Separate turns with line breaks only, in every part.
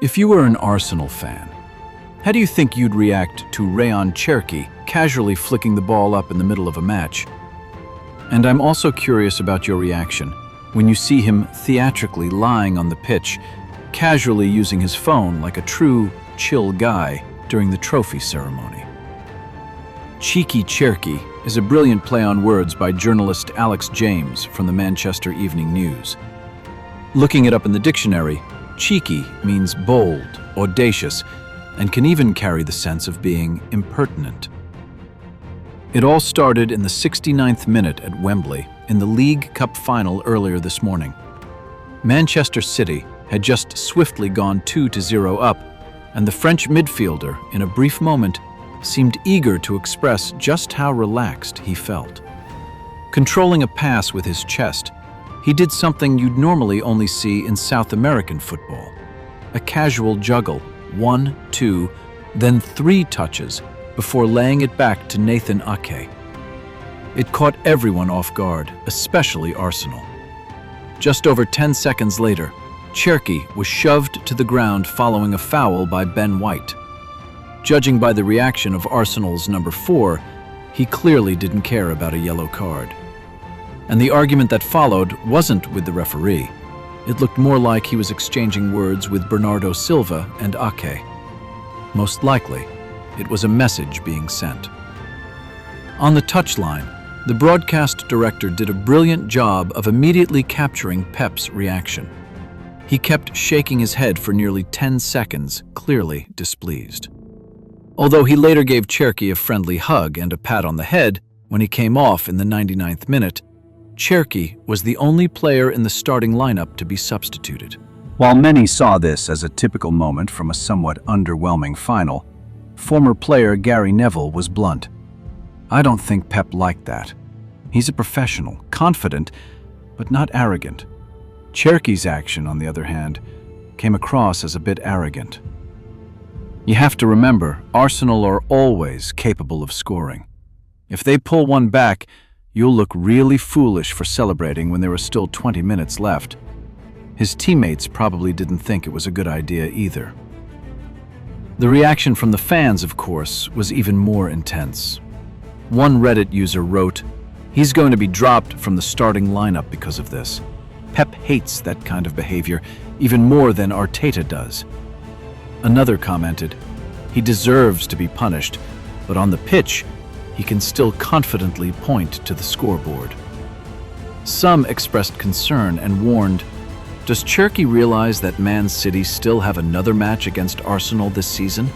If you were an Arsenal fan, how do you think you'd react to Cherki casually flicking the ball up in the middle of a match? And I'm also curious about your reaction when you see him theatrically lying on the pitch, casually using his phone like a true, chill guy during the trophy ceremony. Cheeky Cherki is a brilliant play on words by journalist Alex James from the Manchester Evening News. Looking it up in the dictionary, cheeky means bold, audacious, and can even carry the sense of being impertinent. It all started in the 69th minute at Wembley in the League Cup final earlier this morning. Manchester City had just swiftly gone 2-0 up, and the French midfielder, in a brief moment, seemed eager to express just how relaxed he felt. Controlling a pass with his chest, he did something you'd normally only see in South American football. A casual juggle, 1, 2, then 3 touches before laying it back to Nathan Ake. It caught everyone off guard, especially Arsenal. Just over 10 seconds later, Cherki was shoved to the ground following a foul by Ben White. Judging by the reaction of Arsenal's number 4, he clearly didn't care about a yellow card. And the argument that followed wasn't with the referee. It looked more like he was exchanging words with Bernardo Silva and Ake. Most likely, it was a message being sent. On the touchline, the broadcast director did a brilliant job of immediately capturing Pep's reaction. He kept shaking his head for nearly 10 seconds, clearly displeased. Although he later gave Cherki a friendly hug and a pat on the head when he came off in the 99th minute, Cherki was the only player in the starting lineup to be substituted.
While many saw this as a typical moment from a somewhat underwhelming final, former player Gary Neville was blunt. "I don't think Pep liked that. He's a professional, confident, but not arrogant." Cherki's action, on the other hand, came across as a bit arrogant. You have to remember, Arsenal are always capable of scoring. If they pull one back, you'll look really foolish for celebrating when there are still 20 minutes left. His teammates probably didn't think it was a good idea either. The reaction from the fans, of course, was even more intense. One Reddit user wrote, "He's going to be dropped from the starting lineup because of this. Pep hates that kind of behavior even more than Arteta does." Another commented, "He deserves to be punished, but on the pitch, he can still confidently point to the scoreboard." Some expressed concern and warned, does Cherki realize that Man City still have another match against Arsenal this season?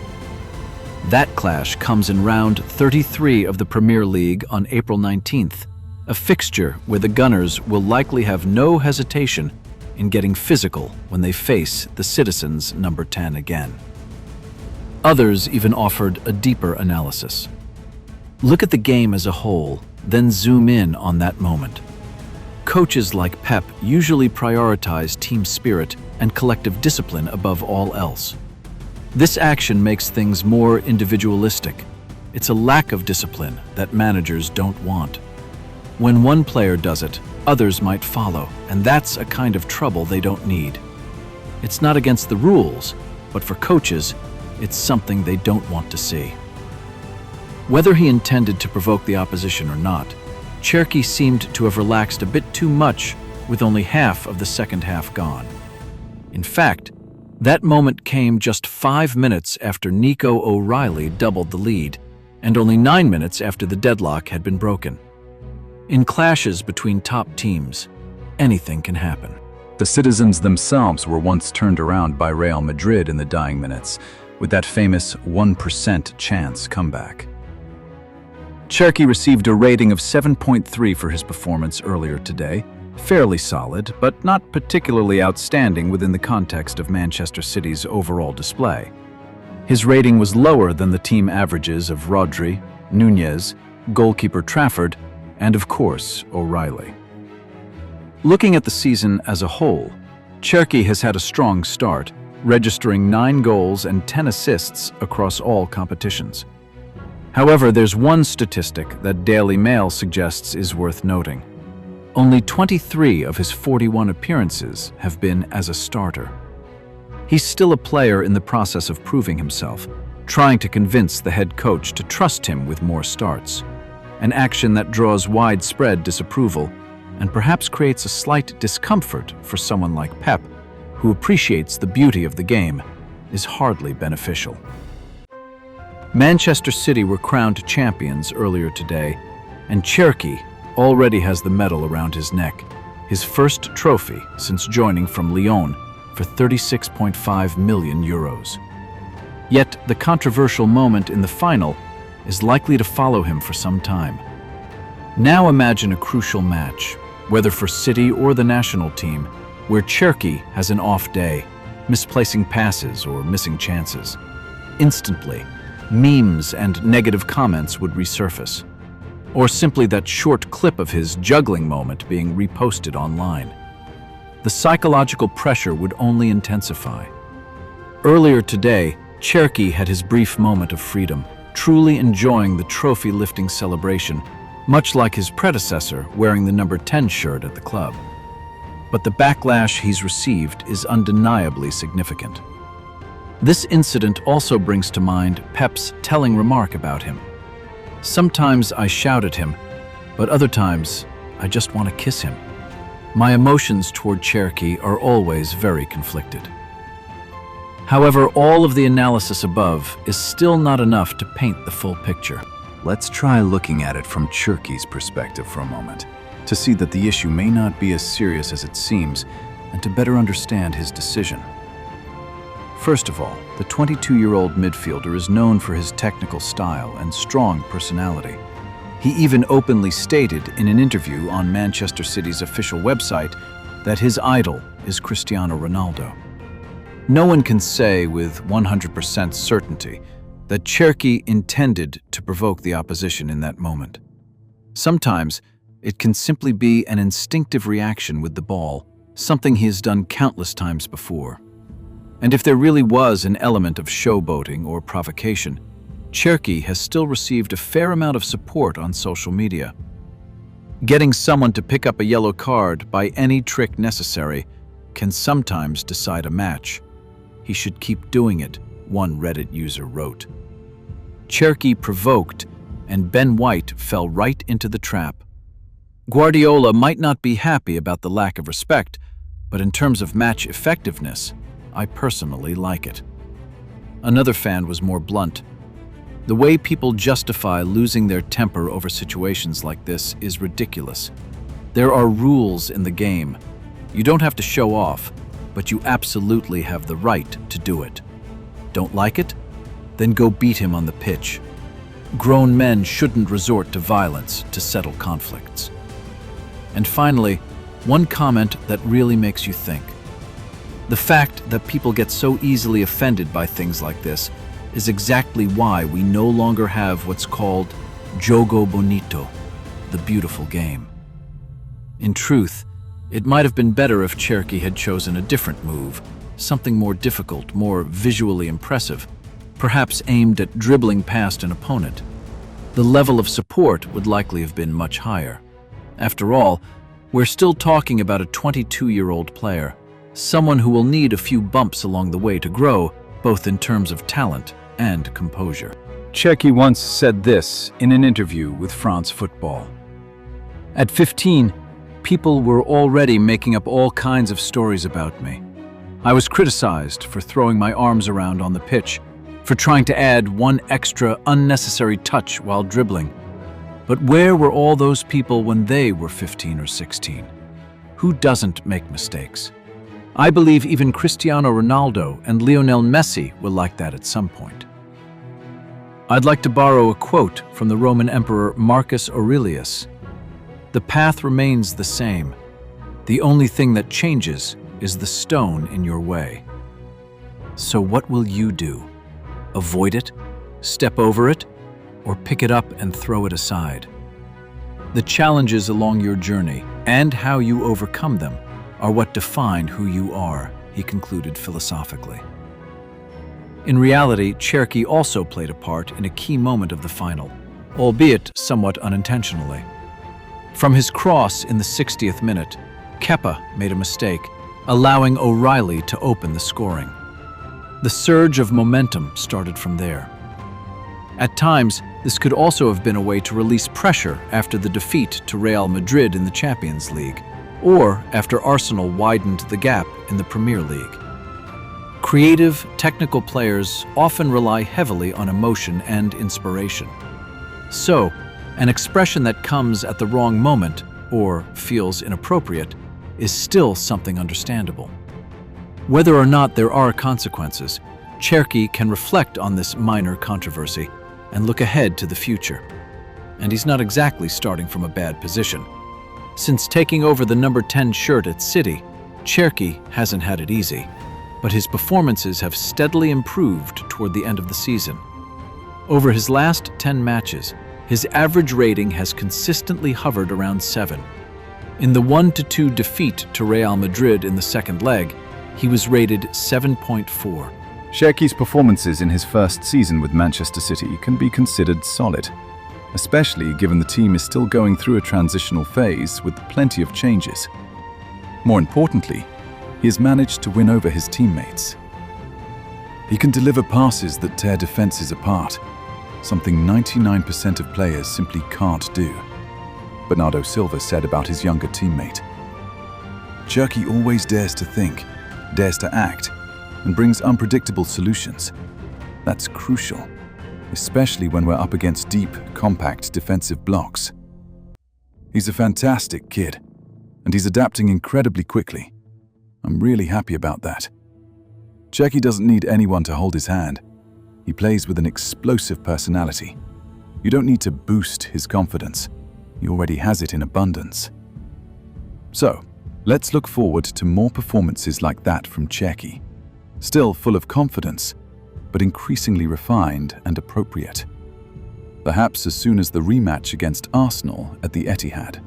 That clash comes in round 33 of the Premier League on April 19th, a fixture where the Gunners will likely have no hesitation in getting physical when they face the Citizens' number 10 again. Others even offered a deeper analysis. Look at the game as a whole, then zoom in on that moment. Coaches like Pep usually prioritize team spirit and collective discipline above all else. This action makes things more individualistic. It's a lack of discipline that managers don't want. When one player does it, others might follow, and that's a kind of trouble they don't need. It's not against the rules, but for coaches, it's something they don't want to see. Whether he intended to provoke the opposition or not, Cherki seemed to have relaxed a bit too much with only half of the second half gone. In fact, that moment came just 5 minutes after Nico O'Reilly doubled the lead, and only 9 minutes after the deadlock had been broken. In clashes between top teams, anything can happen. The Citizens themselves were once turned around by Real Madrid in the dying minutes, with that famous 1% chance comeback. Cherki received a rating of 7.3 for his performance earlier today, fairly solid, but not particularly outstanding within the context of Manchester City's overall display. His rating was lower than the team averages of Rodri, Nunez, goalkeeper Trafford, and of course, O'Reilly. Looking at the season as a whole, Cherki has had a strong start, registering 9 goals and 10 assists across all competitions. However, there's one statistic that Daily Mail suggests is worth noting. Only 23 of his 41 appearances have been as a starter.
He's still a player in the process of proving himself, trying to convince the head coach to trust him with more starts. An action that draws widespread disapproval and perhaps creates a slight discomfort for someone like Pep, who appreciates the beauty of the game, is hardly beneficial. Manchester City were crowned champions earlier today, and Cherki already has the medal around his neck, his first trophy since joining from Lyon for 36.5 million euros. Yet the controversial moment in the final is likely to follow him for some time. Now imagine a crucial match, whether for City or the national team, where Cherki has an off day, misplacing passes or missing chances. Instantly, memes and negative comments would resurface, or simply that short clip of his juggling moment being reposted online. The psychological pressure would only intensify. Earlier today, Cherki had his brief moment of freedom, truly enjoying the trophy-lifting celebration, much like his predecessor wearing the number 10 shirt at the club. But the backlash he's received is undeniably significant. This incident also brings to mind Pep's telling remark about him. "Sometimes I shout at him, but other times I just want to kiss him." My emotions toward Cherki are always very conflicted. However, all of the analysis above is still not enough to paint the full picture.
Let's try looking at it from Cherki's perspective for a moment, to see that the issue may not be as serious as it seems, and to better understand his decision. First of all, the 22-year-old midfielder is known for his technical style and strong personality. He even openly stated in an interview on Manchester City's official website that his idol is Cristiano Ronaldo. No one can say with 100% certainty that Cherki intended to provoke the opposition in that moment. Sometimes, it can simply be an instinctive reaction with the ball, something he has done countless times before. And if there really was an element of showboating or provocation, Cherki has still received a fair amount of support on social media. Getting someone to pick up a yellow card by any trick necessary can sometimes decide a match. He should keep doing it, one Reddit user wrote. Cherki provoked, and Ben White fell right into the trap. Guardiola might not be happy about the lack of respect, but in terms of match effectiveness, I personally like it. Another fan was more blunt. The way people justify losing their temper over situations like this is ridiculous. There are rules in the game. You don't have to show off, but you absolutely have the right to do it. Don't like it? Then go beat him on the pitch. Grown men shouldn't resort to violence to settle conflicts. And finally, one comment that really makes you think. The fact that people get so easily offended by things like this is exactly why we no longer have what's called jogo bonito, the beautiful game. In truth, it might have been better if Cherki had chosen a different move, something more difficult, more visually impressive, perhaps aimed at dribbling past an opponent. The level of support would likely have been much higher. After all, we're still talking about a 22-year-old player, someone who will need a few bumps along the way to grow, both in terms of talent and composure.
Cherki once said this in an interview with France Football. At 15, people were already making up all kinds of stories about me. I was criticized for throwing my arms around on the pitch, for trying to add one extra unnecessary touch while dribbling. But where were all those people when they were 15 or 16? Who doesn't make mistakes? I believe even Cristiano Ronaldo and Lionel Messi were like that at some point. I'd like to borrow a quote from the Roman Emperor Marcus Aurelius. The path remains the same. The only thing that changes is the stone in your way. So what will you do? Avoid it? Step over it? Or pick it up and throw it aside? The challenges along your journey and how you overcome them are what define who you are, he concluded philosophically. In reality, Cherki also played a part in a key moment of the final, albeit somewhat unintentionally. From his cross in the 60th minute, Kepa made a mistake, allowing O'Reilly to open the scoring. The surge of momentum started from there. At times, this could also have been a way to release pressure after the defeat to Real Madrid in the Champions League, or after Arsenal widened the gap in the Premier League. Creative, technical players often rely heavily on emotion and inspiration. So, an expression that comes at the wrong moment or feels inappropriate is still something understandable. Whether or not there are consequences, Cherki can reflect on this minor controversy and look ahead to the future. And he's not exactly starting from a bad position. Since taking over the number 10 shirt at City, Cherki hasn't had it easy, but his performances have steadily improved toward the end of the season. Over his last 10 matches, his average rating has consistently hovered around 7. In the 1-2 defeat to Real Madrid in the second leg, he was rated 7.4.
Cherki's performances in his first season with Manchester City can be considered solid, especially given the team is still going through a transitional phase with plenty of changes. More importantly, he has managed to win over his teammates. He can deliver passes that tear defenses apart, something 99% of players simply can't do. Bernardo Silva said about his younger teammate. Cherki always dares to think, dares to act, and brings unpredictable solutions. That's crucial, especially when we're up against deep, compact defensive blocks. He's a fantastic kid, and he's adapting incredibly quickly. I'm really happy about that. Cherki doesn't need anyone to hold his hand. He plays with an explosive personality. You don't need to boost his confidence. He already has it in abundance. So, let's look forward to more performances like that from Cherki. Still full of confidence, but increasingly refined and appropriate. Perhaps as soon as the rematch against Arsenal at the Etihad.